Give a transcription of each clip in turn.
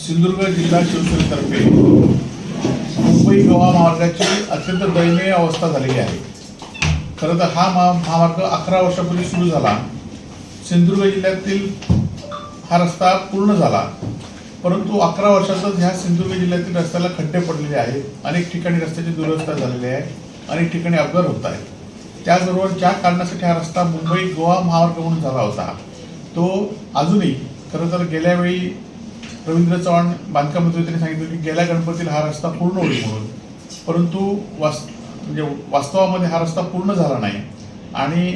सिंधुदुर्ग जिल्हा शिवसेनेतर्फे मुंबई गोवा मार्गाची अत्यंत दयनीय अवस्था झालेली आहे। खरं तर हा महामार्ग 11 वर्षापूर्वी सुरू झाला। सिंधुदुर्ग जिल्ह्यातील हा रस्ता पूर्ण झाला, परंतु 11 वर्षातच ह्या सिंधुदुर्ग जिल्ह्यातील रस्त्याला खड्डे पडलेले आहेत। अनेक ठिकाणी रस्त्याची दुरवस्था झालेली आहे, अनेक ठिकाणी अपघात होत आहेत। त्याचबरोबर ज्या कारणासाठी हा रस्ता मुंबई गोवा महामार्ग म्हणून झाला होता, तो अजूनही खरं तर गेल्या वेळी रवींद्र चव्हाण बांधकाम मंत्री त्यांनी सांगितलं की गेल्या गणपतीला हा रस्ता पूर्ण होईल म्हणून, परंतु वास्तवामध्ये हा रस्ता पूर्ण झाला नाही आणि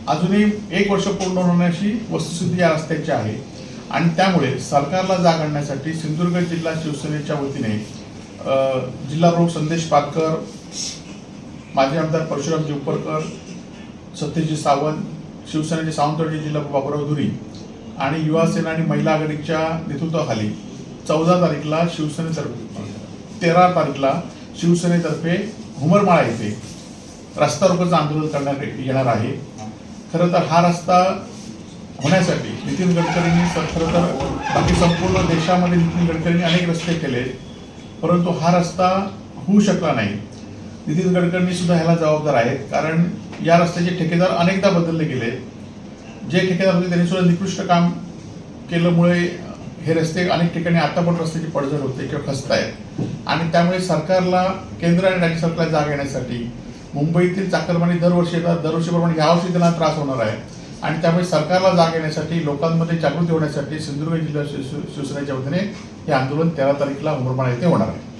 अजूनही 1 वर्ष पूर्ण होण्याची वस्तुस्थिती या रस्त्याची आहे। आणि त्यामुळे सरकारला जाग आणण्यासाठी सिंधुदुर्ग जिल्हा शिवसेनेच्या वतीने जिल्हा प्रमुख संदेश पारकर, माजी आमदार परशुरामजी उपरकर, सत्यजित सावंत, शिवसेनेचे सावंतवाडी जिल्हा बाबुराव धुरी आणि युवा सेना आणि महिला आघाडीच्या नेतृत्वाखाली 14 तारीखला शिवसेनेतर्फे 13 तारीखला शिवसेनेतर्फे हुमरमाळा येथे रस्ता रोकोचं आंदोलन करण्यात येणार आहे। खरं तर हा रस्ता होण्यासाठी नितीन गडकरींनी खरं तर बाकी संपूर्ण देशामध्ये नितीन गडकरींनी अनेक रस्ते केले, परंतु हा रस्ता होऊ शकला नाही। नितीन गडकरींनी सुद्धा ह्याला जबाबदार आहेत, कारण या रस्त्याचे ठेकेदार अनेकदा बदलले गेले। जे ठेकेदार होते त्यांनी सुद्धा निकृष्ट काम केल्यामुळे हे रस्ते अनेक ठिकाणी आता पण रस्त्याची पडझड होते किंवा खचत आहेत। आणि त्यामुळे सरकारला, केंद्र आणि राज्य सरकारला जाग येण्यासाठी मुंबईतील चाकरमानी दरवर्षी येतात, दरवर्षीप्रमाणे यावर्षी त्यांना त्रास होणार आहे आणि त्यामुळे सरकारला जाग येण्यासाठी, लोकांमध्ये जागृती होण्यासाठी सिंधुदुर्ग जिल्हा शिवसेनेच्या वतीने हे आंदोलन 13 तारीखला हुमरमाळा येथे होणार आहे।